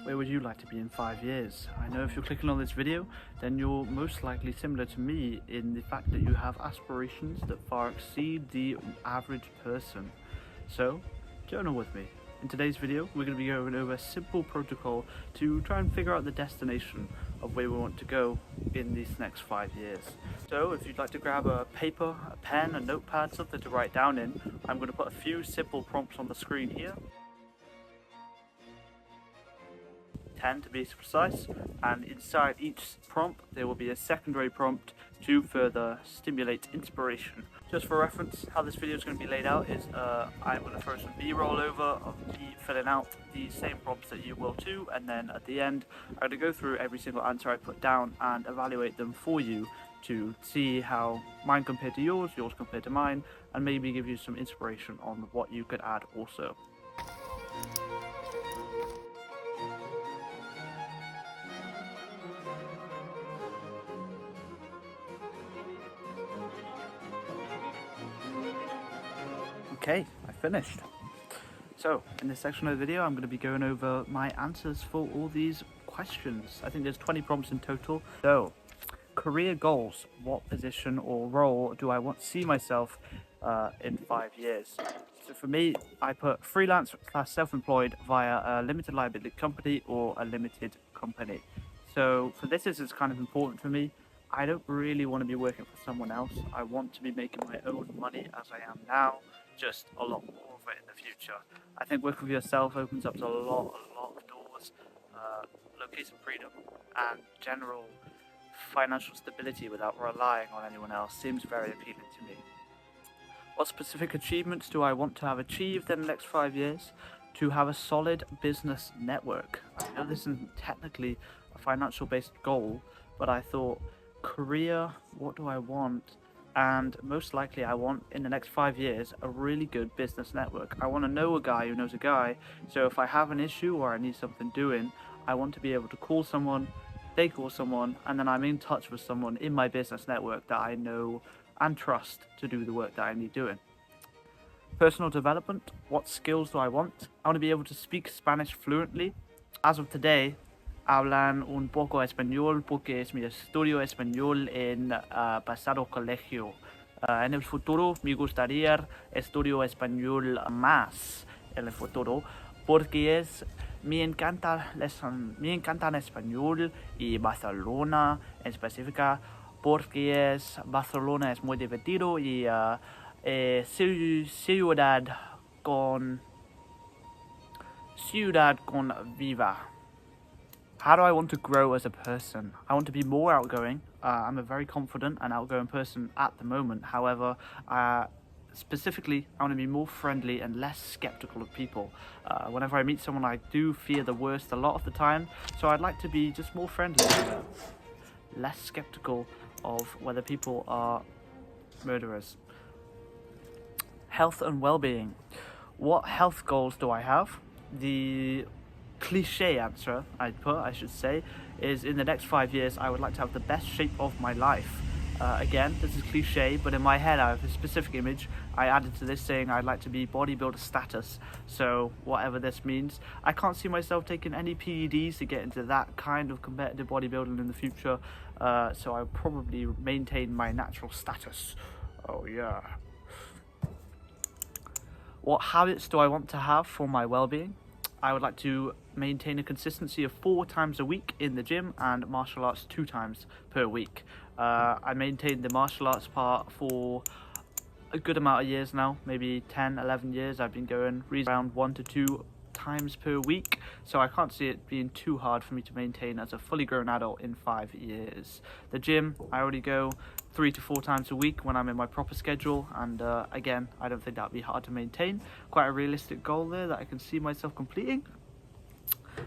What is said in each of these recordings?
Where would you like to be in 5 years? I know if you're clicking on this video, then you're most likely similar to me in the fact that you have aspirations that far exceed the average person. So, journal with me. In today's video, we're going to be going over a simple protocol to try and figure out the destination of where we want to go in these next 5 years. So if you'd like to grab a paper, a pen, a notepad, something to write down in, I'm going to put a few simple prompts on the screen here. 10 to be precise, and inside each prompt there will be a secondary prompt to further stimulate inspiration. Just for reference, how this video is going to be laid out is I'm going to throw some B-roll over of me filling out the same prompts that you will too, and then at the end I'm going to go through every single answer I put down and evaluate them for you to see how mine compared to yours, yours compared to mine, and maybe give you some inspiration on what you could add also. Okay, I finished. So, in this section of the video, I'm going to be going over my answers for all these questions. I think there's 20 prompts in total. So, career goals. What position or role do I want to see myself in 5 years? So for me, I put freelance / self-employed via a limited liability company or a limited company. So for this is kind of important for me. I don't really want to be working for someone else. I want to be making my own money as I am now, just a lot more of it in the future. I think working for yourself opens up to a lot of doors, location freedom and general financial stability without relying on anyone else seems very appealing to me. What specific achievements do I want to have achieved in the next 5 years? To have a solid business network. I know this isn't technically a financial based goal, but I thought career, what do I want? And most likely I want in the next 5 years a really good business network. I want to know a guy who knows a guy, so if I have an issue or I need something doing, I want to be able to call someone, they call someone, and then I'm in touch with someone in my business network that I know and trust to do the work that I need doing. Personal development, what skills do I want? I want to be able to speak Spanish fluently. As of today, hablan un poco español porque es mi estudio español en pasado colegio. En el futuro me gustaría estudiar español más en el futuro porque me encanta en español y Barcelona en específica porque Barcelona es muy divertido y ciudad con viva. How do I want to grow as a person? I want to be more outgoing. I'm a very confident and outgoing person at the moment. However, specifically, I want to be more friendly and less skeptical of people. Whenever I meet someone, I do fear the worst a lot of the time. So I'd like to be just more friendly, less skeptical of whether people are murderers. Health and well-being. What health goals do I have? The cliche answer I should say, is in the next 5 years I would like to have the best shape of my life. Again, this is cliche, but in my head I have a specific image I added to this saying I'd like to be bodybuilder status, so whatever this means. I can't see myself taking any PEDs to get into that kind of competitive bodybuilding in the future, so I'll probably maintain my natural status. Oh yeah. What habits do I want to have for my well-being? I would like to maintain a consistency of 4 times a week in the gym and martial arts 2 times per week. I maintained the martial arts part for a good amount of years now, maybe 10, 11 years. I've been going around 1 to 2 times per week, so I can't see it being too hard for me to maintain as a fully grown adult in 5 years. The gym, I already go 3 to 4 times a week when I'm in my proper schedule, and again, I don't think that'd be hard to maintain. Quite a realistic goal there that I can see myself completing.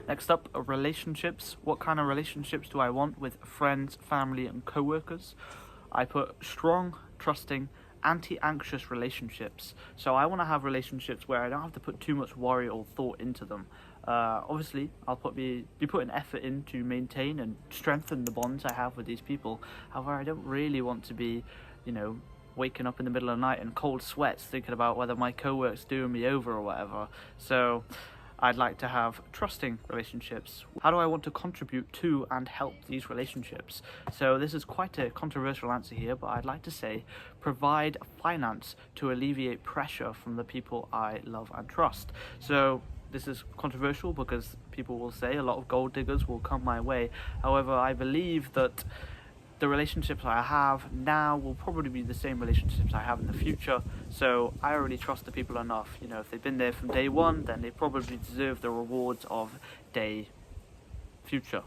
Next up, relationships. What kind of relationships do I want with friends, family and co-workers? I put strong, trusting, anti-anxious relationships. So I want to have relationships where I don't have to put too much worry or thought into them. Obviously, I'll be putting effort in to maintain and strengthen the bonds I have with these people. However, I don't really want to be, waking up in the middle of the night in cold sweats thinking about whether my co-work's doing me over or whatever. So I'd like to have trusting relationships. How do I want to contribute to and help these relationships? So this is quite a controversial answer here, but I'd like to say provide finance to alleviate pressure from the people I love and trust. So this is controversial because people will say a lot of gold diggers will come my way. However, I believe that the relationships I have now will probably be the same relationships I have in the future. So I already trust the people enough. You know, if they've been there from day one, then they probably deserve the rewards of day future.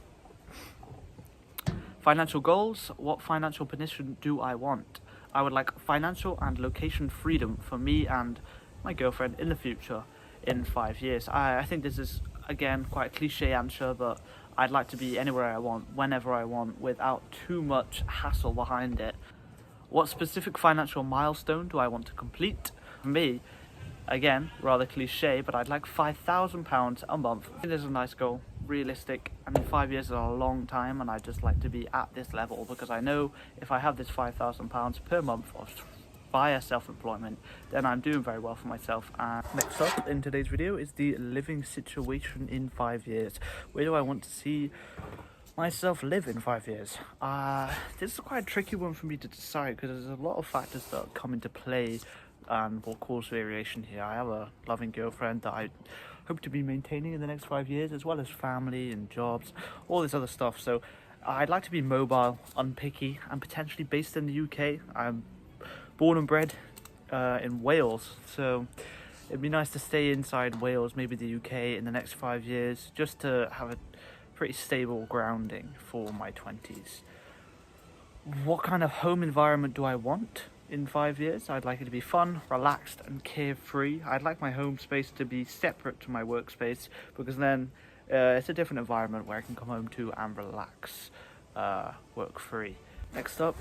Financial goals. What financial position do I want? I would like financial and location freedom for me and my girlfriend in the future in 5 years. I think this is, again, quite a cliche answer, but I'd like to be anywhere I want, whenever I want, without too much hassle behind it. What specific financial milestone do I want to complete? For me, again, rather cliche, but I'd like £5,000 a month. I think this is a nice goal, realistic. I mean, 5 years is a long time, and I'd just like to be at this level because I know if I have this £5,000 per month via self-employment, then I'm doing very well for myself. And next up in today's video is the living situation in 5 years. Where do I want to see myself live in 5 years? This is quite a tricky one for me to decide because there's a lot of factors that come into play and will cause variation here. I have a loving girlfriend that I hope to be maintaining in the next 5 years, as well as family and jobs, all this other stuff. So I'd like to be mobile, unpicky, and potentially based in the UK. I'm born and bred in Wales, so it'd be nice to stay inside Wales, maybe the UK, in the next 5 years, just to have a pretty stable grounding for my 20s. What kind of home environment do I want in 5 years? I'd like it to be fun, relaxed, and carefree. I'd like my home space to be separate to my workspace, because then it's a different environment where I can come home to and relax, work free. Next up,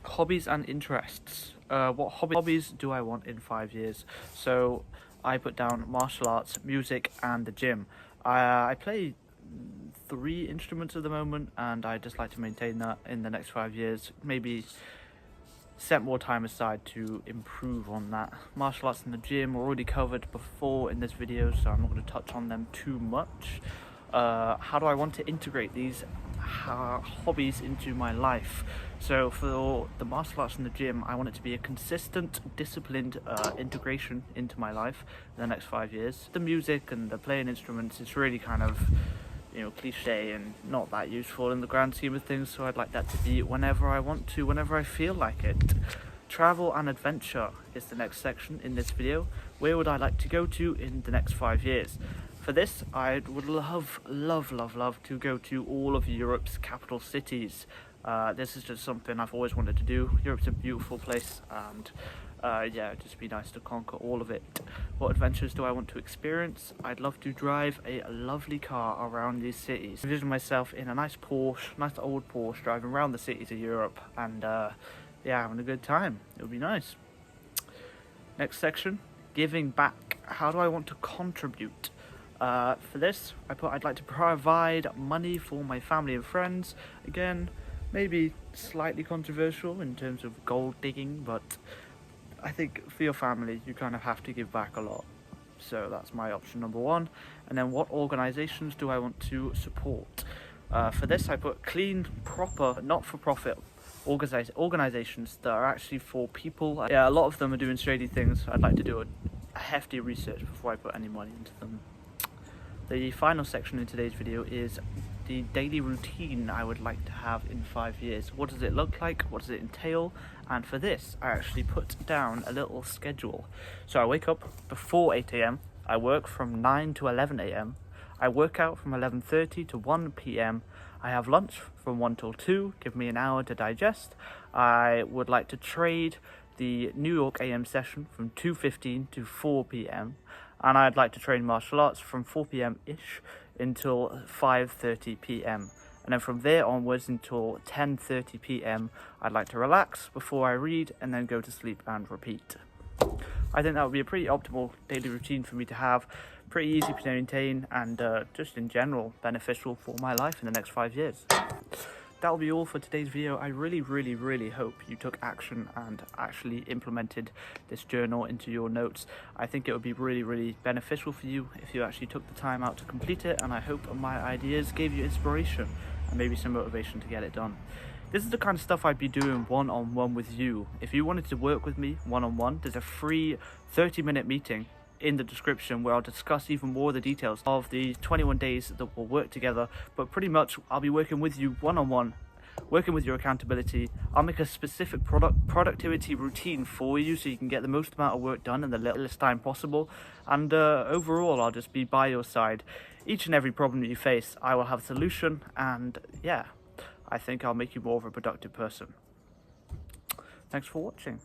hobbies and interests. What hobbies do I want in 5 years? So I put down martial arts, music, and the gym. I play 3 instruments at the moment, and I just like to maintain that in the next 5 years. Maybe set more time aside to improve on that. Martial arts and the gym were already covered before in this video, so I'm not going to touch on them too much. How do I want to integrate these hobbies into my life? So for the martial arts and the gym, I want it to be a consistent, disciplined integration into my life in the next 5 years. The music and the playing instruments, it's really kind of, you know, cliche and not that useful in the grand scheme of things, so I'd like that to be whenever I want to, whenever I feel like it. Travel and adventure is the next section in this video. Where would I like to go to in the next 5 years? For this, I would love to go to all of Europe's capital cities. This is just something I've always wanted to do. Europe's a beautiful place, and yeah, it'd just be nice to conquer all of it. What adventures do I want to experience? I'd love to drive a lovely car around these cities. I envision myself in a nice Porsche, nice old Porsche, driving around the cities of Europe, and yeah, having a good time. It would be nice. Next section, giving back. How do I want to contribute? For this, I'd like to provide money for my family and friends. Again, maybe slightly controversial in terms of gold digging, but I think for your family, you kind of have to give back a lot. So that's my option number 1. And then what organizations do I want to support? For this, I put clean, proper, not-for-profit organizations that are actually for people. Yeah, a lot of them are doing shady things. I'd like to do a hefty research before I put any money into them. The final section in today's video is the daily routine I would like to have in 5 years. What does it look like? What does it entail? And for this, I actually put down a little schedule. So I wake up before 8 AM, I work from 9 to 11 AM, I work out from 11:30 to 1 PM, I have lunch from 1 till 2, give me an hour to digest. I would like to trade the New York AM session from 2:15 to 4 PM. And I'd like to train martial arts from 4 PM-ish until 5:30 PM. And then from there onwards until 10:30 PM, I'd like to relax before I read and then go to sleep and repeat. I think that would be a pretty optimal daily routine for me to have, pretty easy to maintain, and just in general beneficial for my life in the next 5 years. that'll be all for today's video. I really hope you took action and actually implemented this journal into your notes. I think it would be really beneficial for you if you actually took the time out to complete it, and I hope my ideas gave you inspiration and maybe some motivation to get it done. This is the kind of stuff I'd be doing one-on-one with you. If you wanted to work with me one-on-one, there's a free 30-minute meeting in the description where I'll discuss even more of the details of the 21 days that we'll work together. But pretty much I'll be working with you one-on-one, working with your accountability. I'll make a specific productivity routine for you so you can get the most amount of work done in the littlest time possible. And overall, I'll just be by your side. Each and every problem that you face, I will have a solution, and yeah, I think I'll make you more of a productive person. Thanks for watching.